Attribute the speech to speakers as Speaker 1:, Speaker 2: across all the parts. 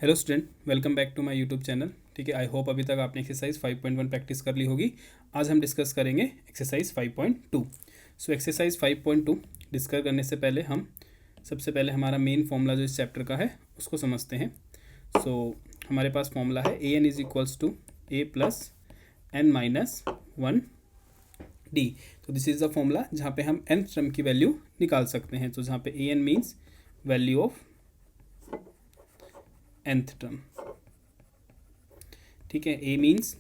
Speaker 1: Hello student, welcome back to my YouTube channel. ठीक है, I hope अभी तक आपने एक्सरसाइज 5.1 प्रैक्टिस कर ली होगी। आज हम डिस्कस करेंगे एक्सरसाइज 5.2। सो एक्सरसाइज 5.2 डिस्कस करने से पहले हम सबसे पहले हमारा मेन फॉर्मूला जो इस चैप्टर का है उसको समझते हैं। सो हमारे पास फॉर्मूला है a N is equals to A plus n minus one d. तो दिस इज़ द फॉर्मूला जहाँ पे हम nth टर्म की वैल्यू निकाल सकते हैं। तो जहाँ पे a n means value of nth term. ठीक है, a means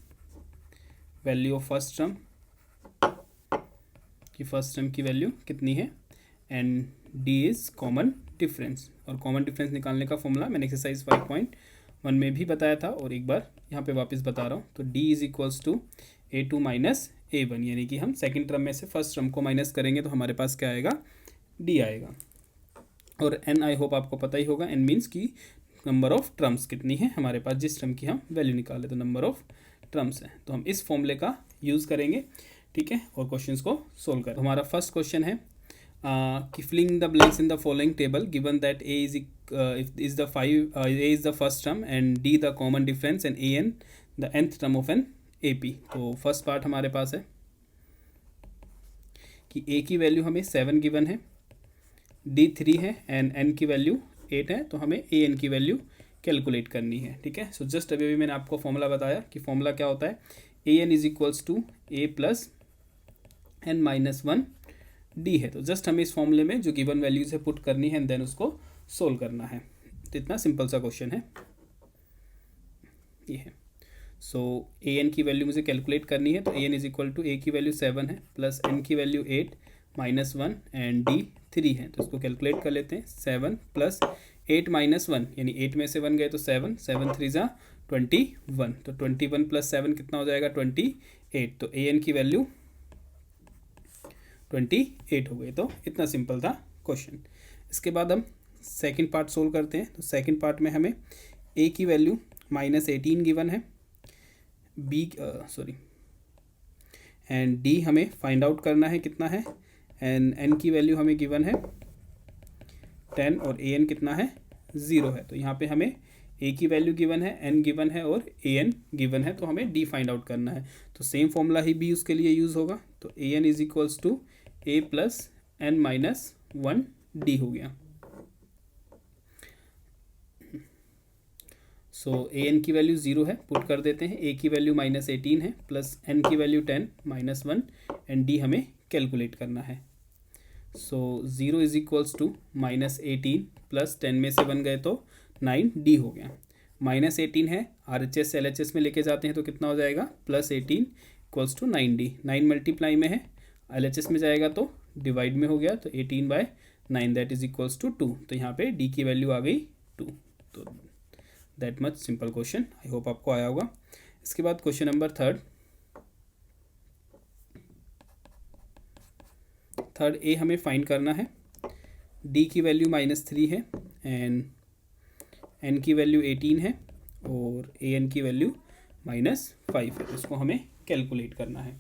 Speaker 1: value of first term कि फर्स्ट टर्म की वैल्यू कितनी है, and d is common difference. और कॉमन डिफरेंस निकालने का फॉर्मूला मैंने एक्सरसाइज 5.1 में भी बताया था और एक बार यहाँ पे वापस बता रहा हूँ। तो D is equals to A2 minus A1, यानी कि हम सेकेंड टर्म में से फर्स्ट टर्म को माइनस करेंगे तो हमारे पास क्या आएगा, डी आएगा। और एन आई होप आपको पता ही होगा, एन मीन्स की नंबर ऑफ टर्म्स कितनी है हमारे पास, जिस टर्म की हम वैल्यू निकाले तो नंबर ऑफ टर्म्स है। तो हम इस फॉर्मूले का यूज़ करेंगे। ठीक है, और क्वेश्चंस को सोल्व कर। हमारा फर्स्ट क्वेश्चन है कि filling the blanks in the following table given that A is the first term and D the common difference and A N the nth term of an A P. तो first part हमारे पास है कि ए की value हमें 7 given है, D 3 है and N की वैल्यू 8 है। तो हमें ए एन की वैल्यू कैलकुलेट करनी है। ठीक है, सो जस्ट अभी मैंने आपको फॉर्मूला बताया कि फॉर्मूला क्या होता है, a N is equals to A plus n minus one d है। तो जस्ट हमें इस फॉर्मूले में जो गिवन वैल्यूज है पुट करनी है एंड देन उसको सोल्व करना है। तो इतना सिंपल सा क्वेश्चन है ये है। सो ए एन की वैल्यू मुझे कैलकुलेट करनी है। तो A N is equal to A की वैल्यू 7 है प्लस एन की वैल्यू 8 माइनस 1 एंड डी 3 है। तो इसको कैलकुलेट कर लेते हैं। 7 प्लस 8 माइनस 1 यानी 8 में से 1 गए तो 7, 7 3 जा 21। तो 21 प्लस 7 कितना हो जाएगा, 28। तो ए एन की वैल्यू 28 हो गई। तो इतना सिंपल था क्वेश्चन। इसके बाद हम सेकंड पार्ट सोल्व करते हैं। तो सेकंड पार्ट में हमें ए की वैल्यू -18 गिवन है, बी एंड डी हमें फाइंड आउट करना है कितना है, एंड एन की वैल्यू हमें गिवन है 10 और ए एन कितना है 0 है। तो यहाँ पे हमें ए की वैल्यू गिवन है, एन गिवन है और ए एन गिवन है। तो हमें डी फाइंड आउट करना है। तो सेम फॉर्मूला ही बी उसके लिए यूज़ होगा। तो A N is equals to A plus n minus one d हो गया। सो ए एन की वैल्यू 0 है, पुट कर देते हैं। ए की वैल्यू -18 है प्लस एन की वैल्यू 10 माइनस 1 एंड डी हमें कैलकुलेट करना है। सो 0 इज इक्वल्स टू -18 प्लस 10 में से 1 गए तो 9 डी हो गया। -18 है, are H S L H S में लेके जाते हैं तो कितना हो जाएगा, +18 इक्वल्स टू 9 डी। 9 मल्टीप्लाई में है, एल एच एस में जाएगा तो डिवाइड में हो गया। तो 18/9 दैट इज इक्वल्स टू 2। तो यहाँ पे डी की वैल्यू आ गई 2। तो that much simple question, I hope आपको आया होगा। इसके बाद क्वेश्चन नंबर थर्ड ए हमें फाइंड करना है। डी की वैल्यू -3 है एंड एन की वैल्यू 18 है और ए एन की वैल्यू -5 है। इसको हमें कैलकुलेट करना है।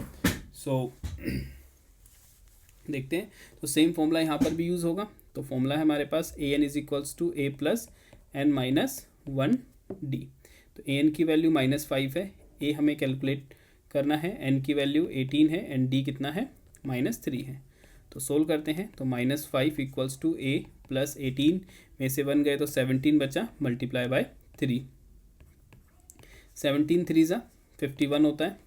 Speaker 1: सो देखते हैं। तो सेम फॉर्मूला यहाँ पर भी यूज़ होगा। तो फॉर्मूला है हमारे पास a N is equals to A plus n minus one d. तो ए एन की वैल्यू -5 है, ए हमें कैलकुलेट करना है, एन की वैल्यू 18 है एंड डी कितना है -3 है। तो सोल्व करते हैं। तो -5 इक्वल्स टू ए प्लस 18 में से 1 गए तो 17 बचा, मल्टीप्लाई बाय 3। 17 3 जा 51 होता है।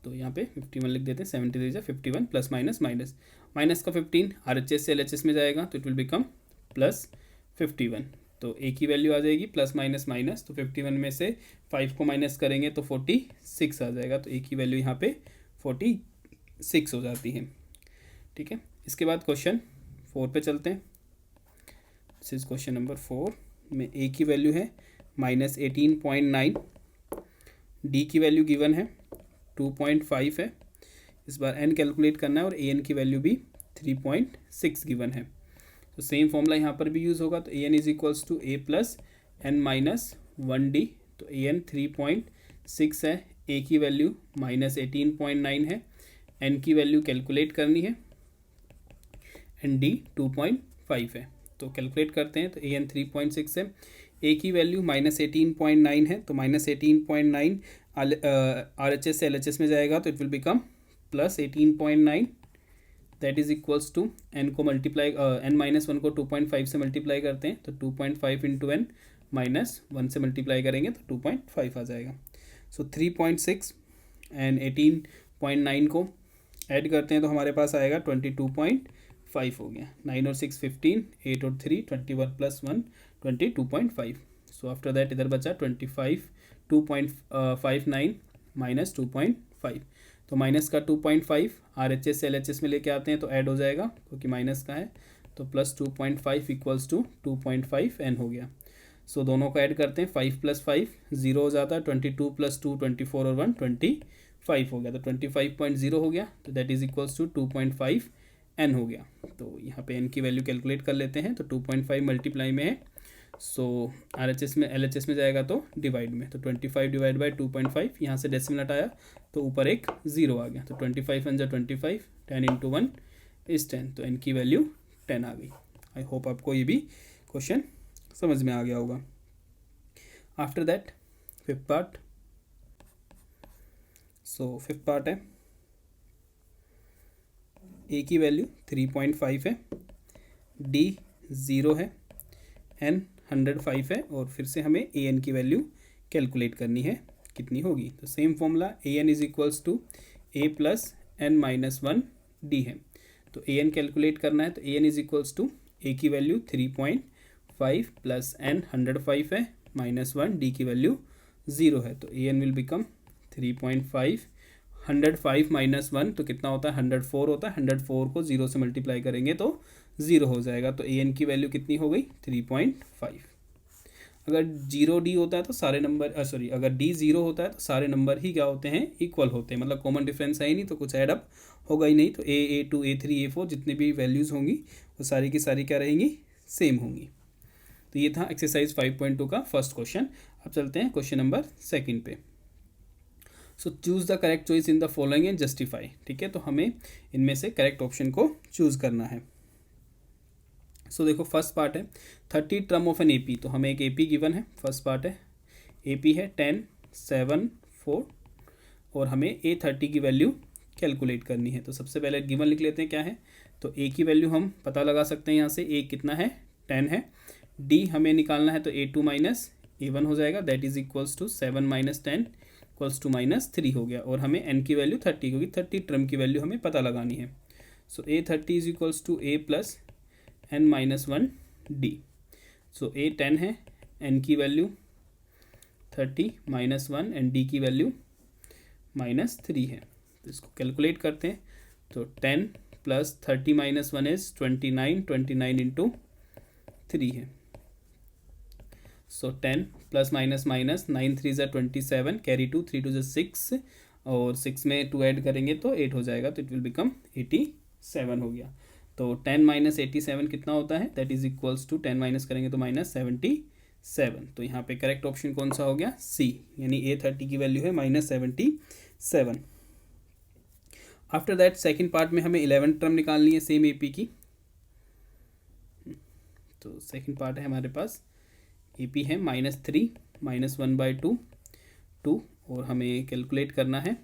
Speaker 1: तो यहाँ पे 51 लिख देते हैं। 73 जा 51 प्लस माइनस माइनस माइनस का 15 आर एच एस से एल एच एस में जाएगा तो इट विल बिकम +51। तो ए की वैल्यू आ जाएगी प्लस माइनस माइनस। तो 51 में से 5 को माइनस करेंगे तो 46 आ जाएगा। तो ए की वैल्यू यहाँ पे 46 हो जाती है। ठीक है, इसके बाद क्वेश्चन 4 पे चलते हैं। दिस इज क्वेश्चन नंबर 4 में ए की वैल्यू है -18.9, डी की वैल्यू गिवन है 2.5 है। इस बार एन कैलकुलेट करना है और ए एन की वैल्यू भी 3.6 गिवन है। तो सेम फॉर्मूला यहाँ पर भी यूज़ होगा। तो A N is equals to A plus n minus one d. तो ए एन 3.6 है, ए की वैल्यू -18.9 है, एन की वैल्यू कैलकुलेट करनी है एंड डी 2.5 है। तो कैलकुलेट करते हैं। तो ए एन 3.6 है, ए की वैल्यू -18.9 है, तो -18.9 आर एच एस से एल एच एस में जाएगा तो it will become +18.9 that is equals to N को मल्टीप्लाई n-1 को 2.5 से मल्टीप्लाई करते हैं तो 2.5 इंटू n -1 से मल्टीप्लाई करेंगे तो 2.5 आ जाएगा। सो 3.6 एंड 18.9 को ऐड करते हैं तो हमारे पास आएगा 22.5 हो गया। 9 और 6 15, 8 और 3 21 + 1 22.5। सो आफ्टर दैट इधर बचा 25 2.59 - 2.5, तो माइनस का 2.5 आर एच एस से एल एच एस में लेके आते हैं तो ऐड हो जाएगा क्योंकि माइनस का है, तो +2.5 इक्वल्स टू 2.5 n हो गया। सो दोनों को ऐड करते हैं, 5 + 5 0 हो जाता है, 22 + 2 24 और 1 25 हो गया, तो 25.0 हो गया, तो that is equals to 2.5 n हो गया। तो यहाँ पे n की वैल्यू कैलकुलेट कर लेते हैं, तो 2.5 मल्टीप्लाई में है, सो आर एच एस में एल एच एस में जाएगा तो डिवाइड में, तो 25 डिवाइड बाई 2.5, यहाँ से डेसिमल हटाया तो ऊपर एक 0 आ गया, तो 25 × 25 10 × 1 इज 10, तो n की वैल्यू 10 आ गई। आई होप आपको ये भी क्वेश्चन समझ में आ गया होगा। After that fifth part, so fifth part है ए की वैल्यू 3.5 है, डी 0 है, एन 105 है, और फिर से हमें ए एन की वैल्यू कैलकुलेट करनी है, कितनी होगी। तो same formula A N is equals to A plus N -1 D है। तो ए एन कैलकुलेट करना है, तो A N is equals to A की वैल्यू 3.5 प्लस एन 105 है -1 डी की वैल्यू 0 है, तो ए एन विल बिकम 3.5 105 -1 तो कितना होता है 104 होता है, 104 को 0 से मल्टीप्लाई करेंगे तो 0 हो जाएगा, तो ए एन की वैल्यू कितनी हो गई 3.5। अगर 0 डी होता है तो सारे नंबर अगर डी 0 होता है तो सारे नंबर ही क्या होते हैं, इक्वल होते हैं, मतलब कॉमन डिफरेंस है ही नहीं, तो कुछ एडअप होगा ही नहीं, तो A2 A3 A4 जितनी भी वैल्यूज़ होंगी वो सारी की सारी क्या रहेंगी, सेम होंगी। तो ये था एक्सरसाइज 5.2 का फर्स्ट क्वेश्चन। अब चलते हैं क्वेश्चन नंबर सेकंड पे। सो choose the correct choice in the following and justify, ठीक है, तो हमें इनमें से करेक्ट ऑप्शन को चूज़ करना है। सो देखो फर्स्ट पार्ट है 30 टर्म ऑफ एन एपी, तो हमें एक एपी गिवन है, फर्स्ट पार्ट है एपी है 10 7 4 और हमें A30 की वैल्यू कैलकुलेट करनी है। तो सबसे पहले गिवन लिख लेते हैं क्या है, तो ए की वैल्यू हम पता लगा सकते हैं यहाँ से, ए कितना है 10 है, डी हमें निकालना है तो A2 - A1 हो जाएगा, that is equals to 7 - 10 equals to -3 हो गया, और हमें n की वैल्यू 30 क्योंकि 30 टर्म की वैल्यू हमें पता लगानी है। So A30 is equals to A plus n -1 D. So A 10 है, n की वैल्यू 30 -1 एंड डी की वैल्यू -3 है, तो इसको कैलकुलेट करते हैं, तो 10 + 30 - 1 इज 29, 29 × 3 है। सो 10 + -, 9 3 = 27, कैरी 2 3 2 = 6 और 6 में 2 ऐड करेंगे तो 8 हो जाएगा, तो इट विल बिकम 87 हो गया। तो 10 - 87 कितना होता है, that is equals to 10 minus करेंगे तो -77। तो यहाँ पे करेक्ट ऑप्शन कौन सा हो गया, सी, यानी A30 की वैल्यू है -77। आफ्टर दैट सेकेंड पार्ट में हमें 11 टर्म निकालनी है सेम एपी की। तो सेकेंड पार्ट है हमारे पास एपी है -3 -1/2 2 और हमें कैलकुलेट करना है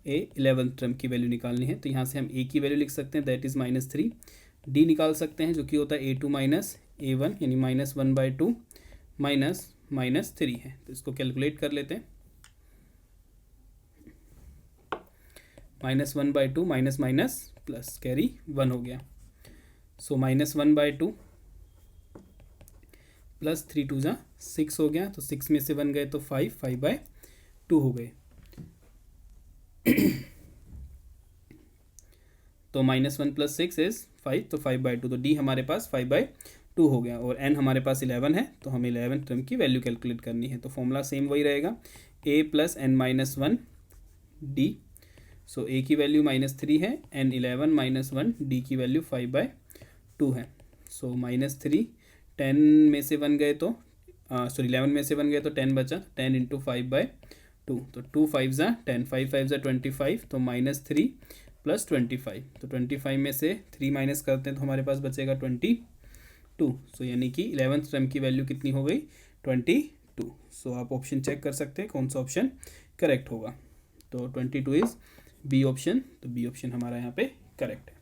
Speaker 1: A11 टर्म की वैल्यू निकालनी है। तो यहाँ से हम ए की वैल्यू लिख सकते हैं, दैट इज़ -3, डी निकाल सकते हैं जो कि होता है A2 - A1 यानी -1/2 -3 है, तो इसको कैलकुलेट कर लेते हैं। -1/2 माइनस प्लस कैरी 1 हो गया, सो -1/2 प्लस 3 2 = 6 हो गया, तो 6 में से 1 गए तो 5 5/2 हो गए। तो -1 + 6 इज 5, तो 5/2, तो डी हमारे पास 5/2 हो गया, और n हमारे पास 11 है, तो हमें 11 टर्म की वैल्यू कैलकुलेट करनी है। तो फॉर्मूला सेम वही रहेगा, a + n - 1 D. So a की वैल्यू -3 है, n 11 - 1 डी की वैल्यू 5/2 है। सो -3 10 में से 1 गए तो 11 में से 1 गए तो 10 बचा, 10 × 5/2, तो 2 5 = 10, 5 5 = 25, तो -3 + 25, तो 25 में से 3 माइनस करते हैं तो हमारे पास बचेगा 22, 22। सो यानी कि 11th टर्म की वैल्यू कितनी हो गई 22। सो आप ऑप्शन चेक कर सकते हैं कौन सा ऑप्शन करेक्ट होगा। तो 22 इज़ बी ऑप्शन, तो बी ऑप्शन हमारा यहाँ पे करेक्ट है।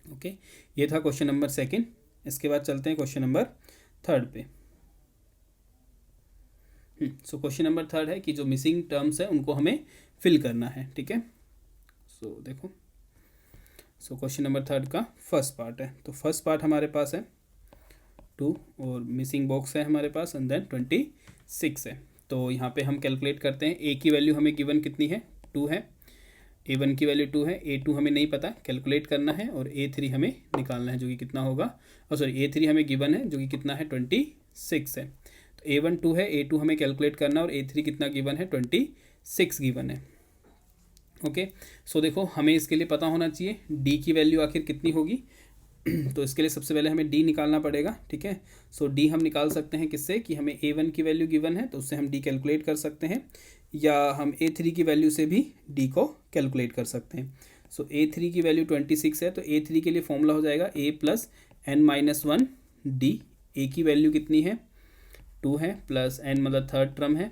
Speaker 1: ओके, ये था क्वेश्चन नंबर सेकंड। इसके बाद चलते हैं क्वेश्चन नंबर थर्ड पे। सो क्वेश्चन नंबर थर्ड है कि जो मिसिंग टर्म्स है उनको हमें फिल करना है। ठीक है, सो देखो, सो क्वेश्चन नंबर थर्ड का फर्स्ट पार्ट है। तो फर्स्ट पार्ट हमारे पास है 2 और मिसिंग बॉक्स है हमारे पास एंड देन 26 है। तो यहाँ पे हम कैलकुलेट करते हैं। ए की वैल्यू हमें गिवन कितनी है 2 है, A1 की वैल्यू 2 है, A2 हमें नहीं पता, कैलकुलेट करना है, और A3 हमें निकालना है जो कि कितना होगा, और सॉरी A3 हमें गिवन है जो कि कितना है 26 है। तो A1 2 है, A2 हमें कैलकुलेट करना है, और A3 कितना गिवन है 26 गिवन है। ओके, सो देखो हमें इसके लिए पता होना चाहिए D की वैल्यू आखिर कितनी होगी। तो इसके लिए सबसे पहले हमें D निकालना पड़ेगा। ठीक है, सो D हम निकाल सकते हैं किससे कि हमें A1 की वैल्यू गिवन है तो उससे हम D कैलकुलेट कर सकते हैं, या हम A3 की वैल्यू से भी D को कैलकुलेट कर सकते हैं। सो A3 की वैल्यू 26 है, तो A3 के लिए फॉर्मूला हो जाएगा A plus n-1 D। A की वैल्यू कितनी है 2 है, प्लस n मतलब थर्ड टर्म है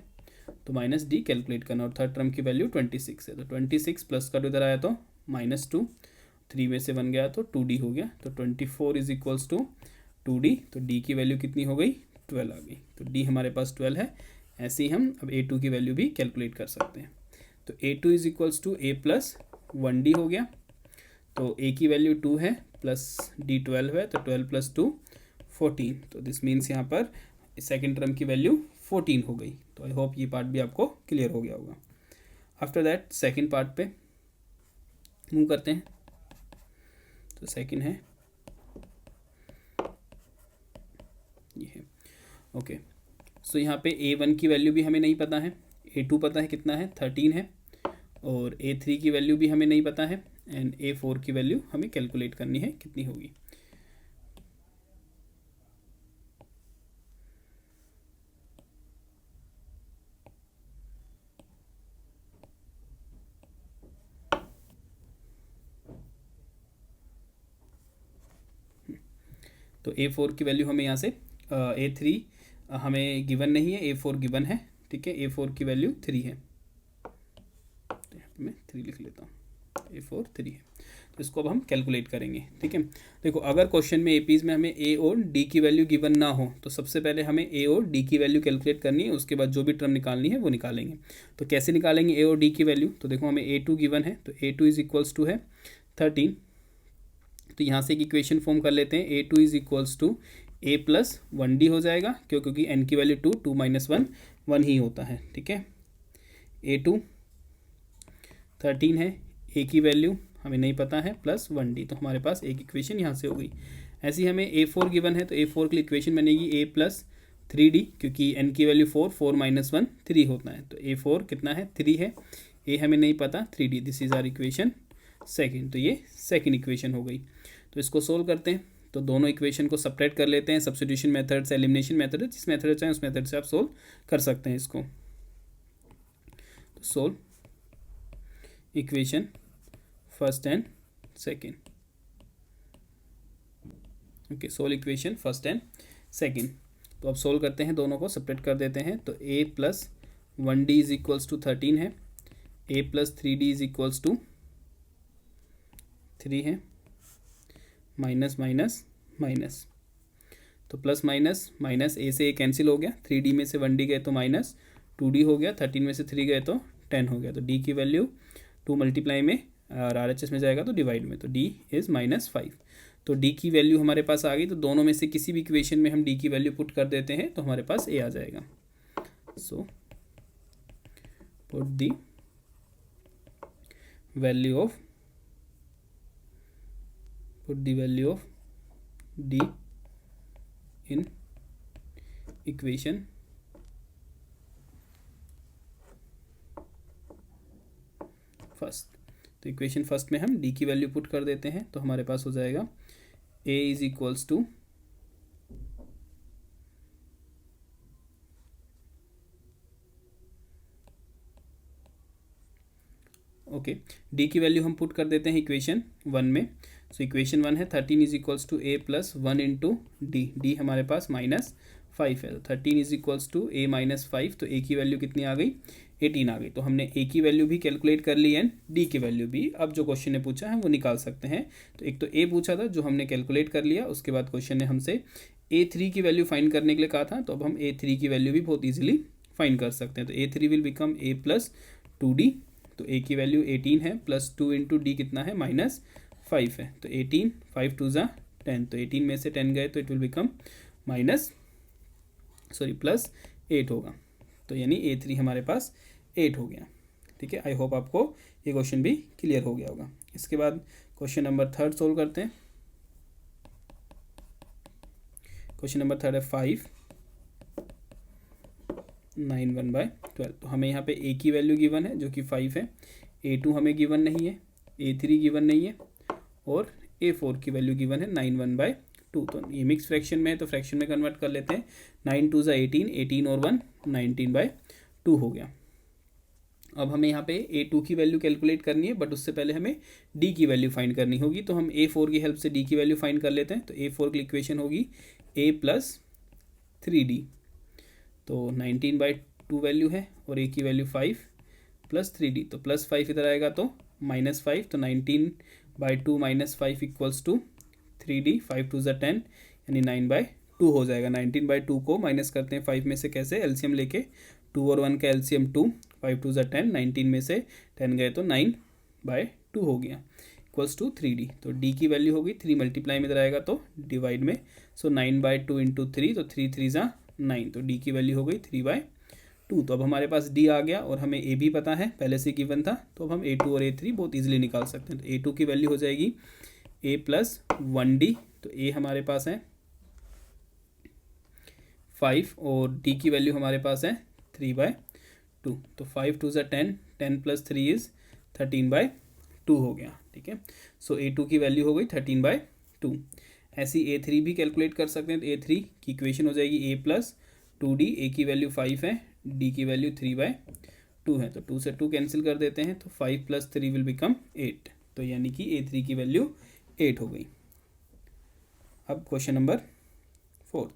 Speaker 1: तो माइनस D कैलकुलेट करना, और थर्ड टर्म की वैल्यू 26 है, तो 26 प्लस का इधर आया तो -2, 3 में से 1 गया तो 2D हो गया, तो 24 इज इक्वल्स टू 2D। तो D की वैल्यू कितनी हो गई 12 आ गई, तो D हमारे पास 12 है। ऐसे ही हम अब A2 की वैल्यू भी कैलकुलेट कर सकते हैं। तो A2 is equals to A plus 1D हो गया। तो A की वैल्यू 2 है प्लस D 12 है, तो 12 प्लस 2 14। तो दिस मीन्स यहाँ पर सेकेंड टर्म की वैल्यू 14 हो गई। तो आई होप ये पार्ट भी आपको क्लियर हो गया होगा। आफ्टर दैट सेकेंड पार्ट पे मूव करते हैं। तो सेकेंड है ये है। ओके, सो यहाँ पे A1 की वैल्यू भी हमें नहीं पता है, A2 पता है कितना है 13 है, और A3 की वैल्यू भी हमें नहीं पता है, एंड A4 की वैल्यू हमें कैलकुलेट करनी है कितनी होगी। तो A4 की वैल्यू हमें यहाँ से A3 हमें गिवन नहीं है, A4 गिवन है। ठीक है, A4 की वैल्यू 3 है, तो यहाँ पे मैं 3 लिख लेता हूँ, A4 3 है। तो इसको अब हम कैलकुलेट करेंगे। ठीक है, देखो अगर क्वेश्चन में एपीज में हमें A और D की वैल्यू गिवन ना हो तो सबसे पहले हमें A और D की वैल्यू कैलकुलेट करनी है, उसके बाद जो भी टर्म निकालनी है वो निकालेंगे। तो कैसे निकालेंगे A और D की वैल्यू, तो देखो हमें A2 गिवन है, तो A2 इज इक्वल्स टू है 13। तो यहाँ से एक इक्वेशन फॉर्म कर लेते हैं, A2 is equals to A plus 1D हो जाएगा, क्योंकि n की वैल्यू 2, 2 माइनस 1 1 ही होता है। ठीक है, A2 13 है, A की वैल्यू हमें नहीं पता है प्लस 1D, तो हमारे पास एक इक्वेशन यहाँ से हो गई। ऐसे ही हमें A4 गिवन है, तो A4 के लिए इक्वेशन बनेगी A प्लस 3D, क्योंकि n की वैल्यू 4, 4 माइनस 1 3 होता है, तो A4 कितना है 3 है, A हमें नहीं पता 3D, this is our equation second. तो ये सेकेंड इक्वेशन हो गई। तो इसको सोल्व करते हैं, तो दोनों इक्वेशन को सेपरेट कर लेते हैं, सब्स्टिट्यूशन मेथड से एलिमिनेशन मेथड, जिस मेथड चाहें उस मेथड से आप सोल्व कर सकते हैं इसको। तो solve equation first and second. Okay, solve equation first and second. तो अब सोल्व करते हैं, दोनों को सेपरेट कर देते हैं। तो A plus 1D is equals to 13 है, A plus 3D is equals to 3 है, माइनस माइनस माइनस, तो प्लस माइनस माइनस, A से A कैंसिल हो गया, 3D में से 1D गए तो माइनस 2D हो गया, 13 में से 3 गए तो 10 हो गया। तो D की वैल्यू 2 मल्टीप्लाई में और RHS में जाएगा तो डिवाइड में, तो D इज़ -5। तो D की वैल्यू हमारे पास आ गई। तो दोनों में से किसी भी इक्वेशन में हम D की वैल्यू पुट कर देते हैं तो हमारे पास A आ जाएगा। So put the value of D in equation first. तो इक्वेशन फर्स्ट में हम D की वैल्यू पुट कर देते हैं, तो हमारे पास हो जाएगा A is equals to okay, D की वैल्यू हम पुट कर देते हैं इक्वेशन 1 में। सो इक्वेशन 1 है 13 is equals to A plus 1 into D, D हमारे पास -5 है, तो 13 इज इक्वल्स टू ए -5, तो ए की वैल्यू कितनी आ गई, 18 आ गई। तो हमने ए की वैल्यू भी कैलकुलेट कर ली एंड डी की वैल्यू भी। अब जो क्वेश्चन ने पूछा है वो निकाल सकते हैं। तो एक तो ए पूछा था जो हमने कैलकुलेट कर लिया, उसके बाद क्वेश्चन ने हमसे A3 की वैल्यू फाइंड करने के लिए कहा था, तो अब हम A3 की वैल्यू भी बहुत ईजिली फाइंड कर सकते हैं। तो A3 will become A plus 2D, तो A की वैल्यू 18 है, प्लस 2 इंटू डी कितना है, -5 है, तो 18, 5 2 ज़ा 10, तो 18 में से 10 गए तो इट विल बिकम प्लस 8 होगा। तो यानी A3 हमारे पास 8 हो गया। ठीक है, आई होप आपको ये क्वेश्चन भी क्लियर हो गया होगा। इसके बाद क्वेश्चन नंबर 3 सोल्व करते हैं। क्वेश्चन नंबर 3 है 5 9 1/12। तो हमें यहाँ पे ए की वैल्यू गिवन है जो कि 5 है, A2 हमें गिवन नहीं है, A3 गिवन नहीं है, और A4 की वैल्यू गिवन है 9 1/2। तो ये मिक्स फ्रैक्शन में है तो फ्रैक्शन में कन्वर्ट कर लेते हैं। 9 2 ज़ा 18, 18 और 1 19/2 हो गया। अब हमें यहाँ पे A2 की वैल्यू कैलकुलेट करनी है, बट उससे पहले हमें D की वैल्यू फाइंड करनी होगी। तो हम A4 की हेल्प से D की वैल्यू फाइंड कर लेते हैं। तो A4 की इक्वेशन होगी A प्लस 3D, तो 19/2 वैल्यू है और A की वैल्यू 5 प्लस 3D, तो प्लस 5 इधर आएगा तो -5, तो 19/2 -5 इक्वल्स टू 3D, 5 2 ज़ा 10 यानी 9/2 हो जाएगा। 19/2 को माइनस करते हैं 5 में से, कैसे, एलसीएम लेके, 2 और 1 का एलसीएम 2, 5 2 ज़ा 10, 19 में से 10 गए तो 9/2 हो गया, इक्वल्स टू 3D। तो D की वैल्यू होगी 3 मल्टीप्लाई में इधर आएगा तो डिवाइड में, सो 9/2 इंटू 3, तो 3 3 ज़ा 9, तो D की वैल्यू हो गई 3/2। तो अब हमारे पास D आ गया और हमें A भी पता है, पहले से गिवन था, तो अब हम A2 और A3 बहुत ईजिली निकाल सकते हैं। तो A2 की वैल्यू हो जाएगी A प्लस 1D, तो A हमारे पास है 5 और D की वैल्यू हमारे पास है 3/2, तो 5 2 ज़ा 10, 10 प्लस 3 इज़ 13/2 हो गया। ठीक है, सो A2 की वैल्यू हो गई 13/2। ऐसी A3 भी कैलकुलेट कर सकते हैं। तो A3 की इक्वेशन हो जाएगी A प्लस 2D, A की वैल्यू 5 है, D की वैल्यू 3/2 है, तो 2 से 2 कैंसिल कर देते हैं, तो 5 प्लस 3 विल बिकम 8, तो यानी कि A3 की वैल्यू 8 हो गई। अब question number 4।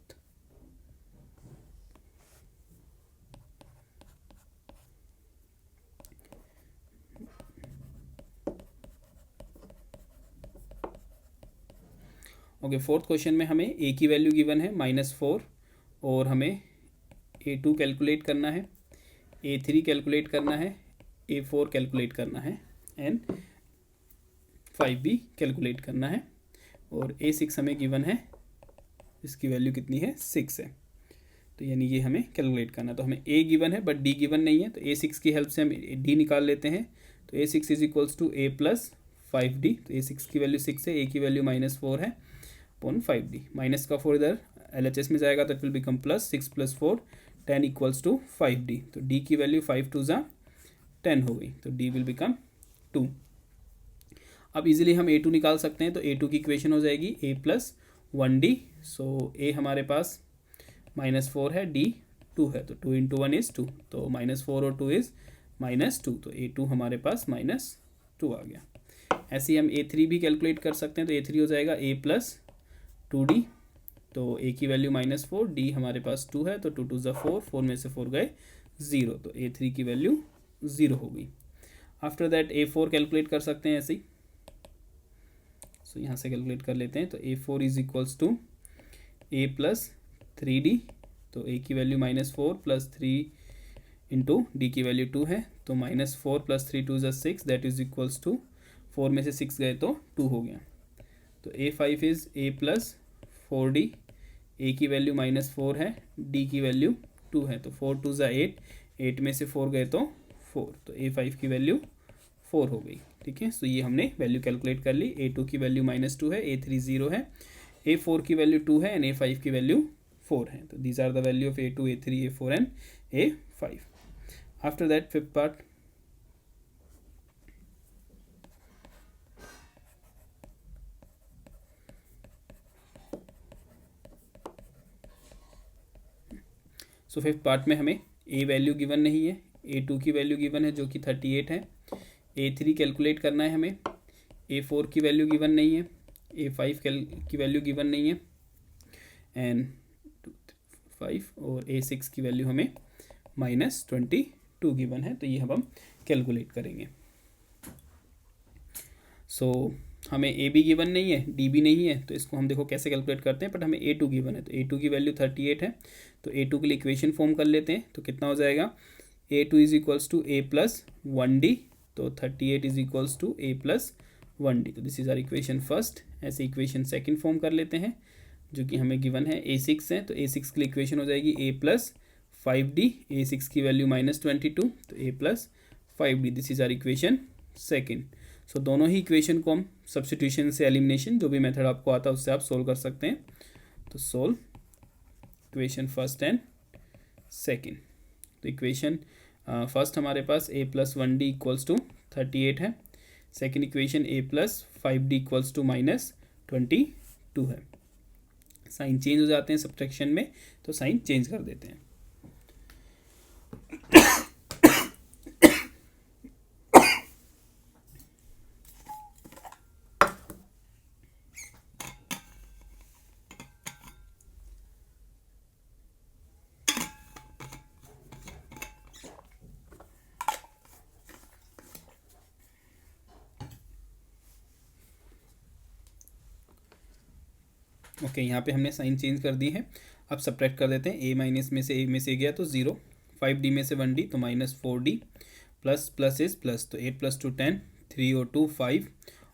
Speaker 1: Okay, fourth question में हमें A की वैल्यू गिवन है -4 और हमें A2 कैलकुलेट करना है, A3 कैलकुलेट करना है, A4 कैलकुलेट करना है एंड 5 भी कैलकुलेट करना है, और A6 हमें गिवन है, इसकी वैल्यू कितनी है, 6 है, तो यानी ये हमें कैलकुलेट करना है। तो हमें A गिवन है बट D गिवन नहीं है, तो A6 की हेल्प से हम D निकाल लेते हैं। तो A6 is equals to A plus 5D, तो A6 की वैल्यू 6 है, A की वैल्यू -4 है अपॉन 5D, माइनस का 4 इधर LHS में जाएगा तो it will become plus 6 + 4 10 equals to 5D, तो D की वैल्यू 5 2 ज़ा 10 हो गई, तो D विल बिकम 2। अब इजीली हम A2 निकाल सकते हैं, तो A2 की इक्वेशन हो जाएगी A plus 1D, so A हमारे पास -4 है, D 2 है, तो 2 इंटू 1 इज़ 2, तो -4 और 2 इज़ -2, तो A2 हमारे पास -2 आ गया। ऐसे ही हम A3 भी कैलकुलेट कर सकते हैं, तो A3 हो जाएगा A प्लस 2D, तो A की वैल्यू -4, D हमारे पास 2 है, तो 2 2 ज़ा 4, 4 में से 4 गए 0, तो A3 की वैल्यू 0 हो गई। आफ्टर दैट A4 कैलकुलेट कर सकते हैं ऐसे ही, सो यहाँ से कैलकुलेट कर लेते हैं। तो A4 is equals to A plus 3D, तो A की वैल्यू -4 प्लस 3 इंटू D की वैल्यू 2 है, तो -4 प्लस 3 2 ज़ा 6, दैट इज इक्वल्स टू 4 में से 6 गए तो 2 हो गया। तो A5 is A plus 4D, A की वैल्यू -4 है, D की वैल्यू 2 है, तो 4 2 ज़ा 8, 8 में से 4 गए तो 4, तो A5 की वैल्यू 4 हो गई। ठीक है, सो ये हमने वैल्यू कैलकुलेट कर ली। A2 की वैल्यू -2 है, A3 0 है, A4 की वैल्यू 2 है एंड A5 की वैल्यू 4 है, तो these are the value of A2 A3 A4 and A5। After that fifth part, fifth part में हमें A वैल्यू गिवन नहीं है, A2 की वैल्यू गिवन है जो कि 38 है, A3 कैलकुलेट करना है हमें, A4 की वैल्यू गिवन नहीं है, A5 की वैल्यू गिवन नहीं है, एंड 5 और A6 की वैल्यू हमें -22 गिवन है, तो ये हम कैलकुलेट करेंगे। सो हमें ए बी गिवन नहीं है, डी भी नहीं है, तो इसको हम देखो कैसे कैलकुलेट करते हैं, बट हमें A2 गिवन है, तो A2 की वैल्यू 38 है, तो A2 के लिए इक्वेशन फॉर्म कर लेते हैं, तो कितना हो जाएगा, A2 is equals to A plus 1D, तो 38 is equals to A plus 1D, तो this is our equation first. ऐसे इक्वेशन सेकंड फॉर्म कर लेते हैं, जो कि हमें गिवन है A6 है, तो A6 के लिए इक्वेशन हो जाएगी A प्लस 5D, A6 की वैल्यू -22, तो A plus 5D, this is our equation second. So दोनों ही इक्वेशन को हम सब्स्टिट्यूशन से एलिमिनेशन, जो भी मेथड आपको आता है उससे आप सोल्व कर सकते हैं। तो solve equation first and second. तो इक्वेशन फर्स्ट हमारे पास A plus 1D equals to 38 है, second equation A plus 5D equals to -22 है। साइन चेंज हो जाते हैं सब्ट्रैक्शन में, तो साइन चेंज कर देते हैं। ओके, यहाँ पे हमने साइन चेंज कर दी है। अब सब्ट्रैक्ट कर देते हैं, ए माइनस में से ए गया तो 0, 5D में से 1D तो -4D, plus plus is plus, तो 8 + 2 10, 3 और 2 5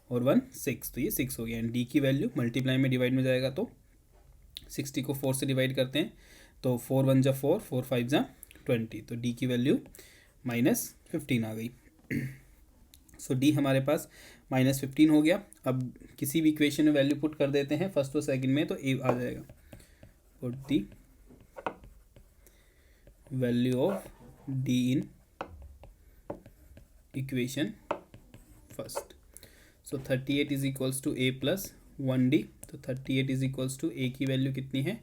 Speaker 1: और 1 6, तो ये 6 हो गया। एंड डी की वैल्यू मल्टीप्लाई में डिवाइड में जाएगा, तो 60 को 4 से डिवाइड करते हैं, तो 4 1 जा 4, 4 5 जा 20, तो डी की वैल्यू -15 आ गई। सो डी हमारे पास -15 हो गया। अब किसी भी इक्वेशन में वैल्यू पुट कर देते हैं फर्स्ट और सेकंड में, तो ए आ जाएगा। Put the value of D in equation first. So 38 is equals to A plus 1D, तो 38 इज इक्वल्स टू A की वैल्यू कितनी है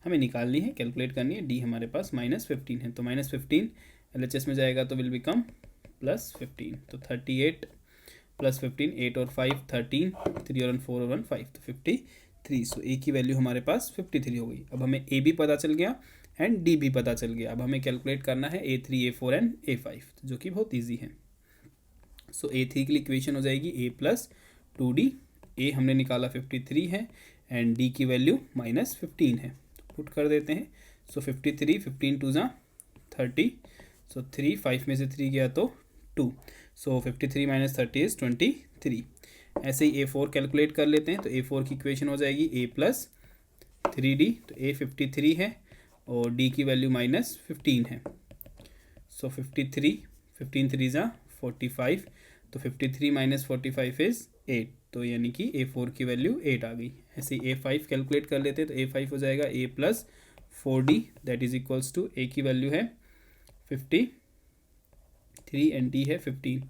Speaker 1: हमें निकालनी है, कैलकुलेट करनी है। डी हमारे पास -15 है, तो -15 LHS में जाएगा तो विल बिकम +15, तो 38 + 15, 8 और 5 13, 3 और 4 और 1 5, तो 53। सो ए की वैल्यू हमारे पास 53 हो गई। अब हमें ए भी पता चल गया एंड डी भी पता चल गया। अब हमें कैलकुलेट करना है A3, A4 एंड A5, जो कि बहुत ईजी है। सो A3 की इक्वेशन हो जाएगी A प्लस 2D, ए हमने निकाला 53 है एंड डी की वैल्यू -15 है, तो पुट कर देते हैं। सो 53, 15 2 जा 30, सो 3 5 में से 3 गया तो 2, सो 53 - 30 इज 23। ऐसे ही A4 कैलकुलेट कर लेते हैं, तो A4 की इक्वेशन हो जाएगी A प्लस 3D, तो A 53 है और D की वैल्यू -15 है। सो 53, 15 3 जा 45, तो 53 - 45 इज 8, तो यानी कि A4 की वैल्यू 8 आ गई। ऐसे ही A5 कैलकुलेट कर लेते हैं, तो A5 हो जाएगा A plus 4D, that is equals to A की वैल्यू है 53 एंड D है 15,